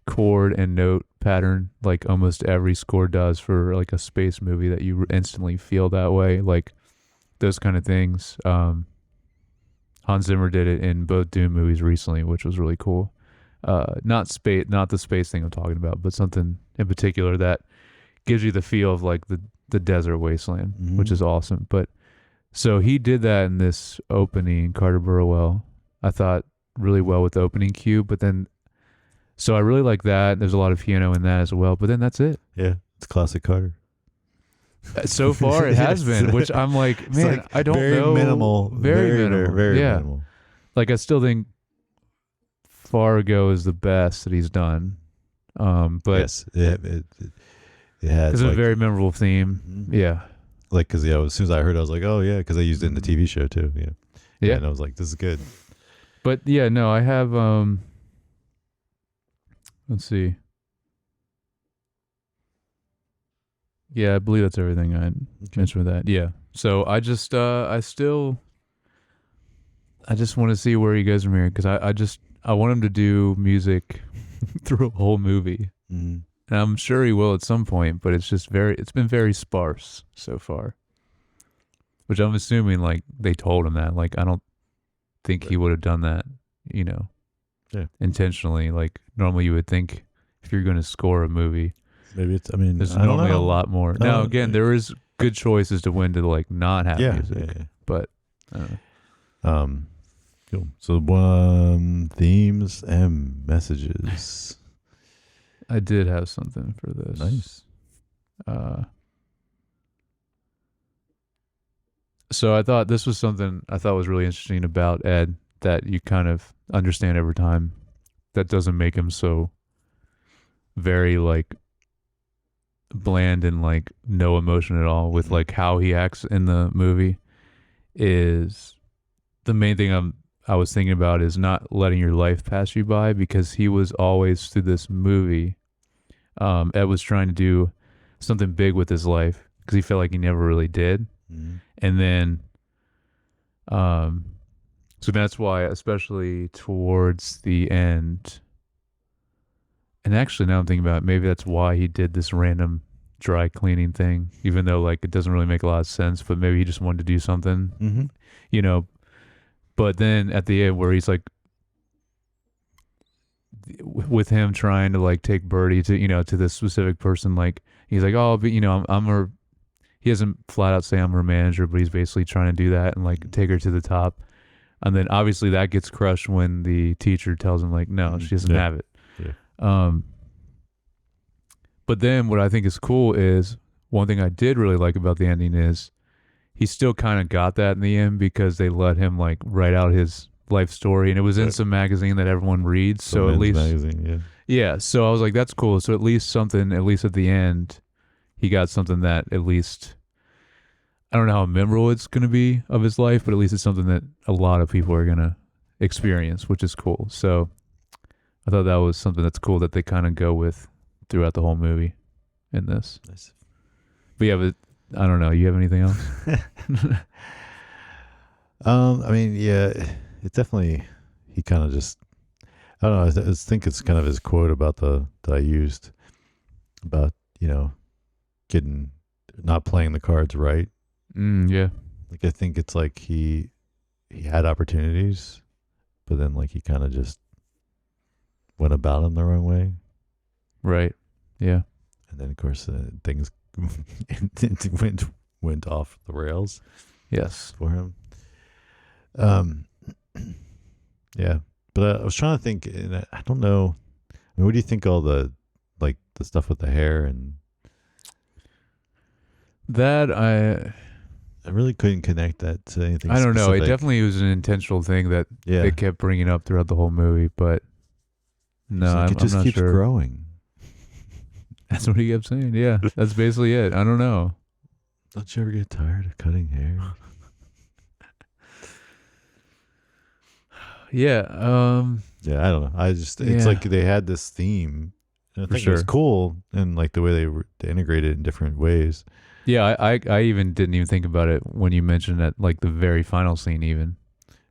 chord and note pattern like almost every score does for like a space movie that you instantly feel that way, like those kind of things. Hans Zimmer did it in both Dune movies recently, which was really cool. Not the space thing I'm talking about, but something in particular that gives you the feel of like the desert wasteland, which is awesome. But so he did that in this opening, Carter Burwell, I thought really well with the opening cue. But then, so I really like that. There's a lot of piano in that as well. But then that's it. Yeah, it's classic Carter. So far, it has been, which I'm like, man, like I don't very know. Minimal, very minimal. Very minimal. Like I still think Fargo is the best that he's done. But yes, it has. It's like, a very memorable theme. Mm-hmm. Yeah. Like, because as soon as I heard it, I was like, oh yeah, because I used it in the TV show too. Yeah, and I was like, this is good. But yeah, no, I have let's see. Yeah, I believe that's everything I mentioned with that. Yeah. So I just I just want to see where he goes from here, because I want him to do music through a whole movie. Mm-hmm. And I'm sure he will at some point, but it's been very sparse so far. Which I'm assuming like they told him that. Like I don't think he would have done that, intentionally. Like normally you would think if you're going to score a movie, maybe there's normally a lot more. Now again, there is good choices to when to like not have music. Yeah. But I don't know. Cool. So themes and messages. I did have something for this. Nice. So I thought this was something I thought was really interesting about Ed, that you kind of understand over time. That doesn't make him so very like bland and like no emotion at all with like how he acts in the movie. Is the main thing I was thinking about is not letting your life pass you by, because he was always through this movie. Ed was trying to do something big with his life because he felt like he never really did. Mm-hmm. And then, so that's why, especially towards the end, and actually now I'm thinking about it, maybe that's why he did this random dry cleaning thing, even though like it doesn't really make a lot of sense, but maybe he just wanted to do something, but then at the end where he's like, with him trying to like take Birdie to, to this specific person, like he's like, oh, but I'm her, he doesn't flat out say I'm her manager, but he's basically trying to do that and like take her to the top. And then obviously that gets crushed when the teacher tells him like, no, she doesn't have it. Yeah. But then what I think is cool is, one thing I did really like about the ending is he still kind of got that in the end, because they let him like write out his life story, and it was in some magazine that everyone reads. So at least magazine, yeah. So I was like, that's cool. So at least something, at least at the end, he got something that at least, I don't know how memorable it's going to be of his life, but at least it's something that a lot of people are going to experience, which is cool. So I thought that was something that's cool that they kind of go with throughout the whole movie in this. Nice. But yeah, but I don't know. You have anything else? I mean, yeah, it definitely, he kind of just, I don't know. I think it's kind of his quote about that I used about, not playing the cards right. Yeah. Like, I think it's like he had opportunities, but then like he kind of just went about them the wrong way. Right. Yeah. And then of course things went off the rails. Yes. For him. Yeah. But I was trying to think, and I don't know. I mean, what do you think all the stuff with the hair and that I really couldn't connect that to anything. I don't specific. know. It definitely was an intentional thing that they kept bringing up throughout the whole movie, but no, like, it just I'm not keeps sure. growing. That's what he kept saying. Yeah, that's basically it. I don't know. Don't you ever get tired of cutting hair? Yeah. Yeah, I don't know. It's like they had this theme, I For think it was sure. cool, and like the way they integrated it in different ways. Yeah, I even didn't even think about it when you mentioned that, like the very final scene, even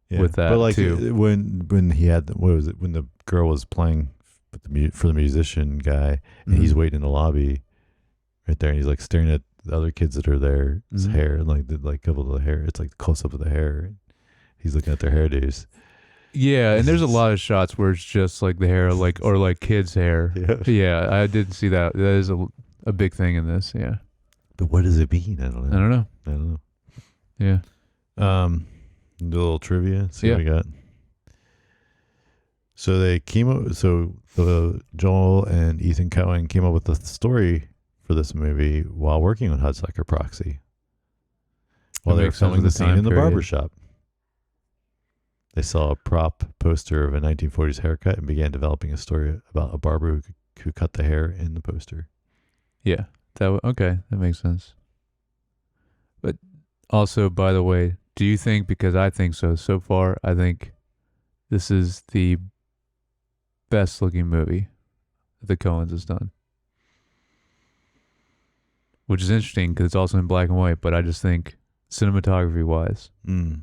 Yeah, with that but like too. when he had what was it when the girl was playing with for the musician guy, and he's Mhm. waiting in the lobby right there, and he's like staring at the other kids that are there, his Mhm. hair, and like a couple of the hair. It's like close up of the hair. He's looking at their hairdos. Yeah, and there's a lot of shots where it's just like the hair, like or like kids' hair. Yeah. Yeah, I didn't see that. That is a big thing in this. Yeah, But what does it mean? I don't I know. don't know. I don't know. Yeah, A little trivia. See Yeah. what we got. So the Joel and Ethan Coen came up with the story for this movie while working on Hudsucker Proxy. While they were makes sense filming with the the scene time in the period. barbershop. They saw a prop poster of a 1940s haircut and began developing a story about a barber who cut the hair in the poster. yeah. Okay, that makes sense. But also, by the way, do you think? Because I think so. So far, I think this is the best looking movie that the Coens has done. Which is interesting because it's also in black and white, but I just think cinematography wise. Mm.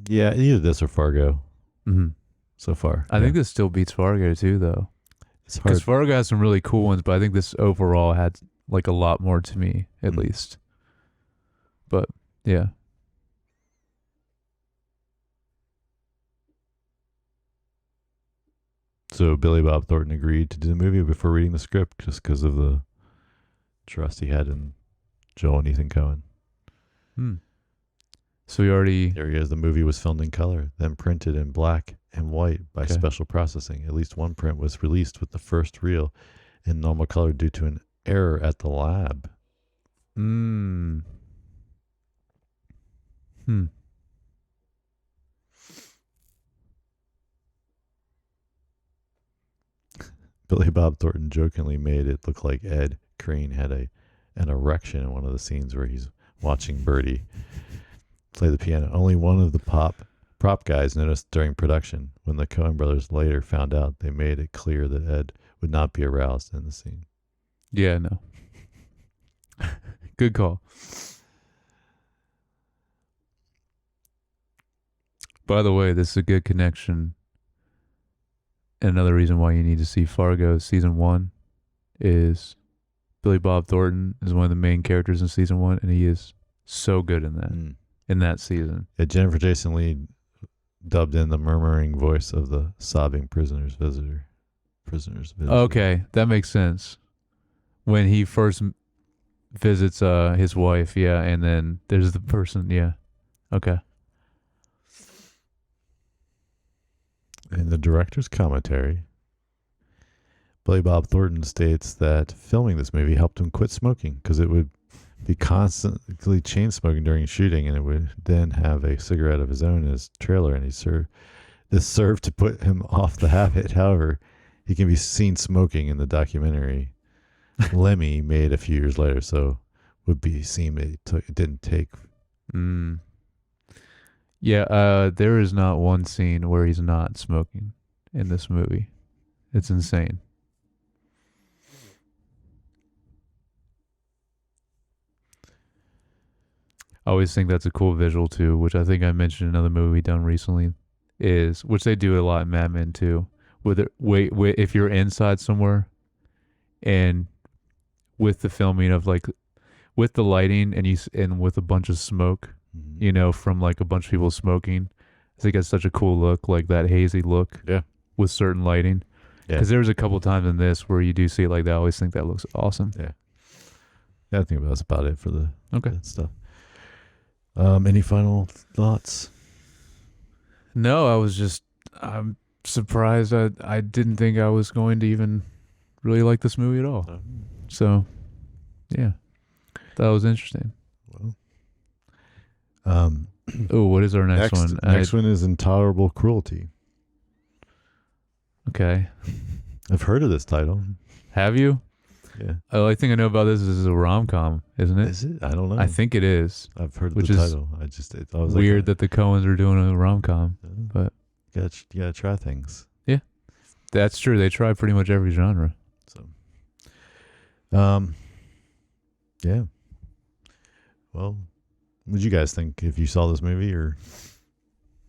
Yeah, either this or Fargo Mm-hmm. so far. I think this still beats Fargo too, though. it's Because hard. Fargo has some really cool ones, but I think this overall had like a lot more to me, at least. But yeah. So Billy Bob Thornton agreed to do the movie before reading the script just because of the trust he had in Joel and Ethan Coen. So we already. There he is. The movie was filmed in color, then printed in black and white by Okay. special processing. At least one print was released with the first reel in normal color due to an error at the lab. Hmm. Billy Bob Thornton jokingly made it look like Ed Crane had an erection in one of the scenes where he's watching Birdie play the piano. Only one of the prop guys noticed during production. When the Coen brothers later found out, they made it clear that Ed would not be aroused in the scene. Yeah, no. Good call. By the way, this is a good connection. And another reason why you need to see Fargo season 1 is Billy Bob Thornton is one of the main characters in season 1, and he is so good in that. In that season. Yeah, Jennifer Jason Leigh dubbed in the murmuring voice of the sobbing prisoner's visitor. Okay, that makes sense. When he first visits his wife, yeah, and then there's the person, yeah. Okay. In the director's commentary, Billy Bob Thornton states that filming this movie helped him quit smoking because it would be constantly chain smoking during shooting, and it would then have a cigarette of his own in his trailer, and this served to put him off the habit. However, he can be seen smoking in the documentary Lemmy made a few years later, so would be seen it didn't take. Yeah, there is not one scene where he's not smoking in this movie. It's insane. I always think that's a cool visual too, which I think I mentioned in another movie done recently, which they do a lot in Mad Men too. If you're inside somewhere, and with the filming of like, with the lighting and with a bunch of smoke, from like a bunch of people smoking, I think it's such a cool look, like that hazy look. Yeah. With certain lighting. Yeah. Because there was a couple times in this where you do see it like that. I always think that looks awesome. Yeah. I think that's about it for the stuff. Any final thoughts? No, I'm surprised. I didn't think I was going to even really like this movie at all. So, yeah, that was interesting. Well, what is our next one? Next one is Intolerable Cruelty. Okay. I've heard of this title. Have you? Yeah. The only thing I know about this is a rom-com, isn't it? Is it? I don't know. I think it is. I've heard of which the is title. I was weird that the Coens are doing a rom-com, but you gotta try things. Yeah. That's true. They try pretty much every genre. So, yeah. Well, what did you guys think if you saw this movie or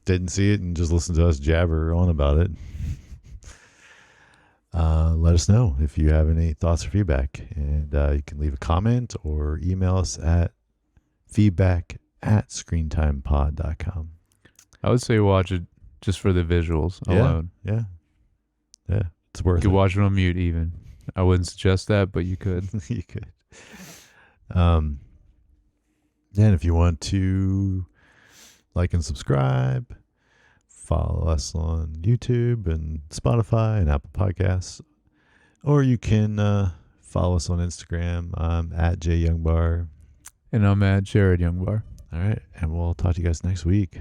didn't see it and just listened to us jabber on about it? Let us know if you have any thoughts or feedback. And you can leave a comment or email us at feedback@screentimepod.com. I would say watch it just for the visuals alone. Yeah. It's worth it. You could watch it on mute even. I wouldn't suggest that, but you could. You could. And if you want to like and subscribe, follow us on YouTube and Spotify and Apple Podcasts. Or you can follow us on Instagram. I'm at JYoungBar. And I'm at Jared Youngbar. All right. And we'll talk to you guys next week.